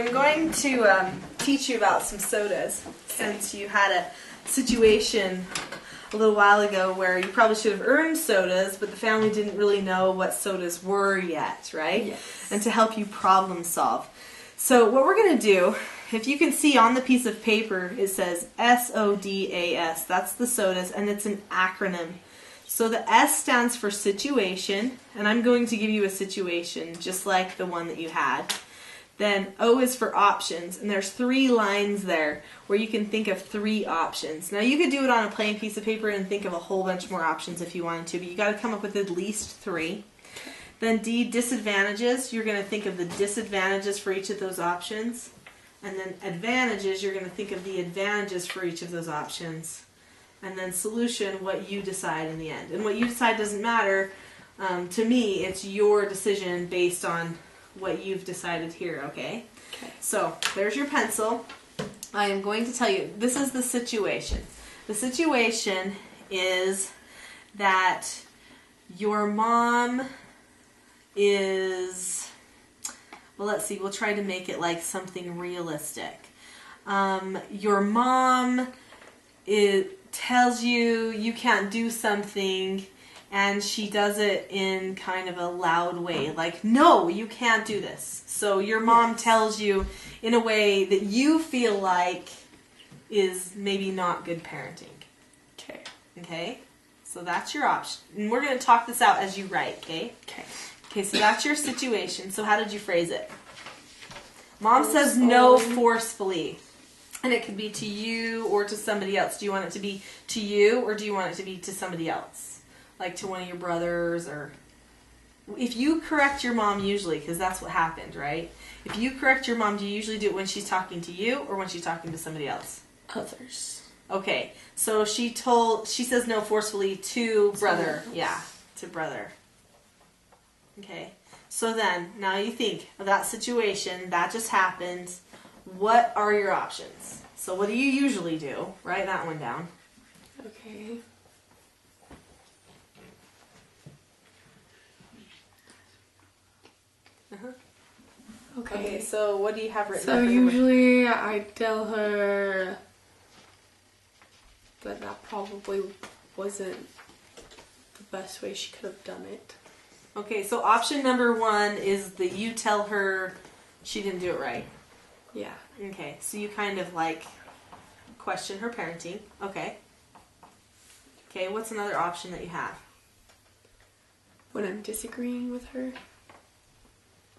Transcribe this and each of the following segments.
I'm going to teach you about some sodas, since you had a situation a little while ago where you probably should have earned sodas, but the family didn't really know what sodas were yet, right? Yes. And to help you problem solve. So what we're going to do, if you can see on the piece of paper, it says S.O.D.A.S. That's the sodas, and it's an acronym. So the S stands for situation, and I'm going to give you a situation just like the one that you had. Then O is for options, and there's 3 lines there where you can think of 3 options. Now you could do it on a plain piece of paper and think of a whole bunch more options if you wanted to, but you got to come up with at least 3. Then D, disadvantages. You're going to think of the disadvantages for each of those options. And then advantages, you're going to think of the advantages for each of those options. And then solution, what you decide in the end. And what you decide doesn't matter. To me, it's your decision based on what you've decided here, okay? Okay. So, there's your pencil. I am going to tell you, this is the situation. The situation is that your mom is, well, let's see, we'll try to make it like something realistic. Your mom tells you you can't do something, and she does it in kind of a loud way, like, no, you can't do this. So your mom tells you in a way that you feel like is maybe not good parenting. Okay. Okay? So that's your option. And we're going to talk this out as you write, okay? Okay. Okay, so that's your situation. So how did you phrase it? Mom says no forcefully. And it could be to you or to somebody else. Do you want it to be to you, or do you want it to be to somebody else? Like to one of your brothers, or... If you correct your mom usually, because that's what happened, right? If you correct your mom, do you usually do it when she's talking to you or when she's talking to somebody else? Others. Okay, so she says no forcefully to brother. Yeah, to brother. Okay, so then, now you think of that situation, that just happened. What are your options? So what do you usually do? Write that one down. Okay. Okay, so what do you have written So down? usually I tell her that that probably wasn't the best way she could have done it. Okay, so option number 1 is that you tell her she didn't do it right. Yeah. Okay, so you kind of like question her parenting. Okay. Okay, what's another option that you have? When I'm disagreeing with her.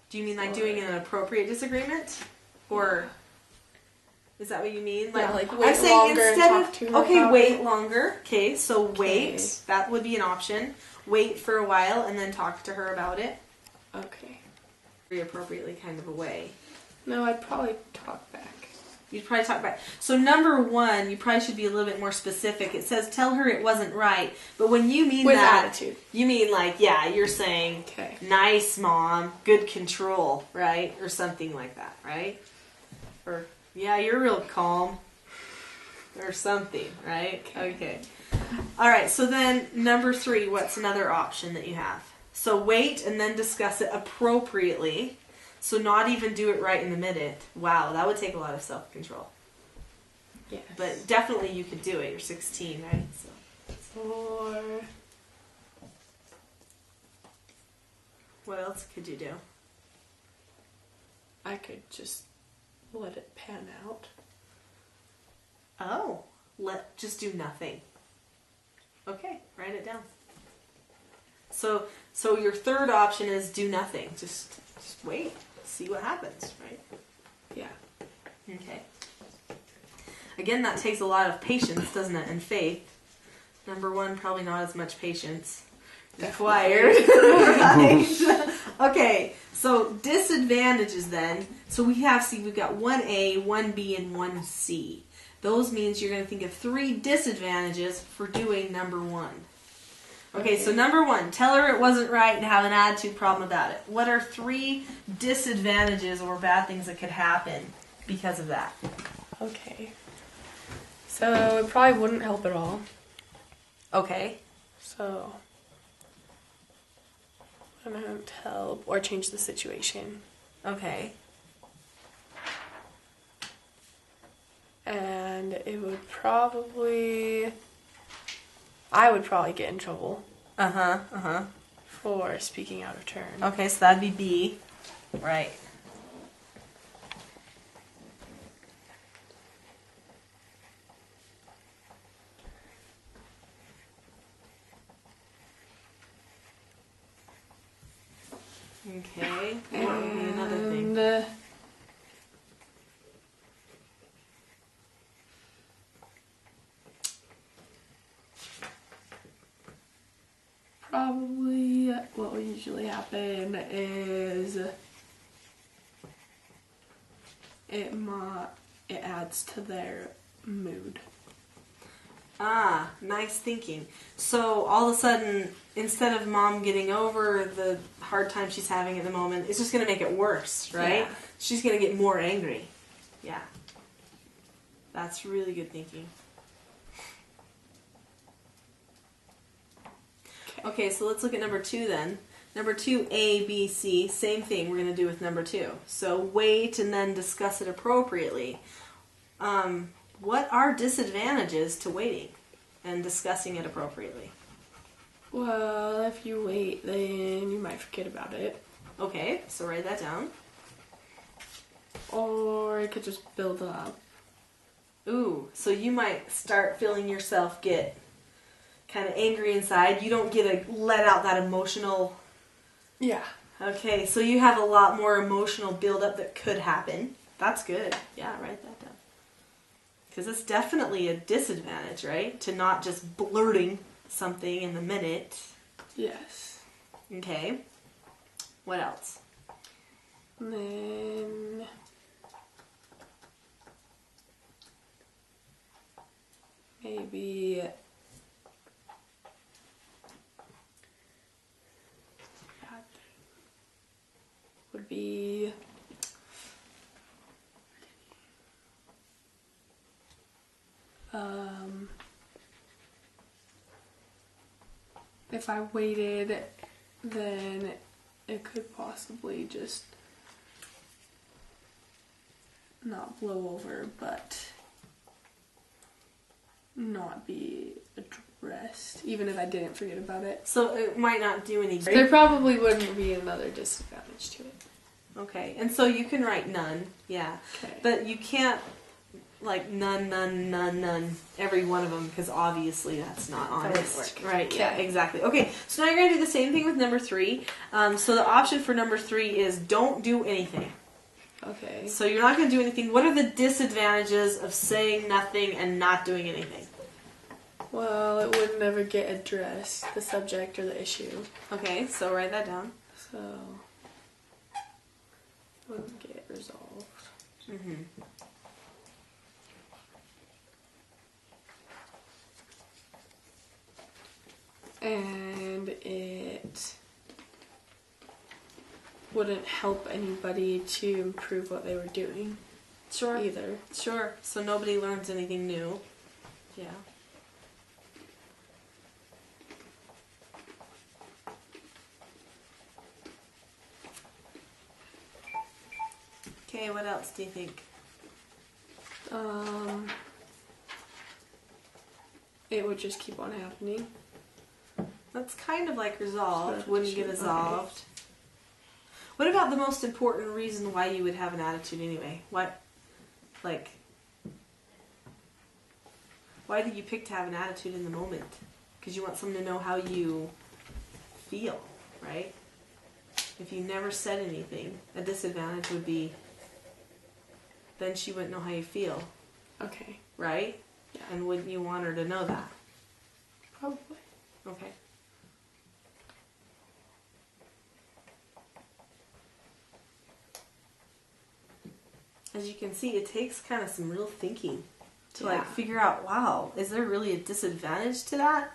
Do you mean like doing an appropriate disagreement? Or is that what you mean? Yeah, like I'm wait saying longer and instead talk of, to her okay, about wait it. longer. Okay, so wait. Okay. That would be an option. Wait for a while and then talk to her about it. Okay. Very appropriately kind of a way. No, I'd probably talk back. You'd probably talk about. So number 1, you probably should be a little bit more specific. It says tell her it wasn't right, but when you mean With that, attitude. you mean like, yeah, you're saying, Okay. nice mom, good control, right, or something like that, right? Or yeah, you're real calm, or something, right? Okay. All right. So then number 3, what's another option that you have? So wait and then discuss it appropriately. So not even do it right in the minute. Wow, that would take a lot of self-control. Yes. But definitely you could do it. You're 16, right? So Or what else could you do? I could just let it pan out. Oh, just do nothing. Okay, write it down. So your third option is do nothing. Just wait. See what happens, right? Yeah. Okay. Again, that takes a lot of patience, doesn't it? And faith. Number 1, probably not as much patience required. Right. Okay, so disadvantages then. So we've got 1A, 1B, and 1C. Those means you're going to think of 3 disadvantages for doing number 1. Okay, so number 1, tell her it wasn't right and have an attitude problem about it. What are 3 disadvantages or bad things that could happen because of that? Okay. So it probably wouldn't help at all. Okay. So I don't help or change the situation. Okay. and it would probably... I would probably get in trouble for speaking out of turn. Okay, so that'd be B. Right. Okay, what would be another thing? And probably what will usually happen is it adds to their mood. Ah, nice thinking. So all of a sudden, instead of mom getting over the hard time she's having at the moment, it's just going to make it worse, right? Yeah. She's going to get more angry. Yeah. That's really good thinking. Okay, so let's look at number 2 then. Number 2, A, B, C, same thing we're going to do with number 2. So wait and then discuss it appropriately. What are disadvantages to waiting and discussing it appropriately? Well, if you wait, then you might forget about it. Okay, so write that down. Or it could just build up. Ooh, so you might start feeling yourself get kind of angry inside. You don't get to let out that emotional... Yeah. Okay, so you have a lot more emotional buildup that could happen. That's good. Yeah, write that down. Because it's definitely a disadvantage, right? To not just blurting something in the minute. Yes. Okay. What else? And then... maybe... would be... if I waited, then it could possibly just not blow over, but not be addressed, even if I didn't forget about it. So it might not do any good. There probably wouldn't be another disadvantage to it. Okay, and so you can write none, yeah. Okay. But you can't, like, none, every one of them, because obviously that's not wouldn't honest. work. Right, yeah, Okay. exactly. Okay, so now you're going to do the same thing with number 3. So the option for number 3 is don't do anything. Okay. So you're not going to do anything. What are the disadvantages of saying nothing and not doing anything? Well, it would never get addressed, the subject or the issue. Okay, so write that down. So, it wouldn't get resolved. Mm-hmm. And it wouldn't help anybody to improve what they were doing. Sure. Either. Sure. So nobody learns anything new. Yeah. Okay, what else do you think? It would just keep on happening. That's kind of like resolved. Sure, Wouldn't get sure, resolved. okay. What about the most important reason why you would have an attitude anyway? What, like, why did you pick to have an attitude in the moment? Because you want someone to know how you feel, right? If you never said anything, a disadvantage would be then she wouldn't know how you feel, Okay. right? Yeah. And wouldn't you want her to know that? Probably. Okay. As you can see, it takes kind of some real thinking to Yeah. like figure out, wow, is there really a disadvantage to that?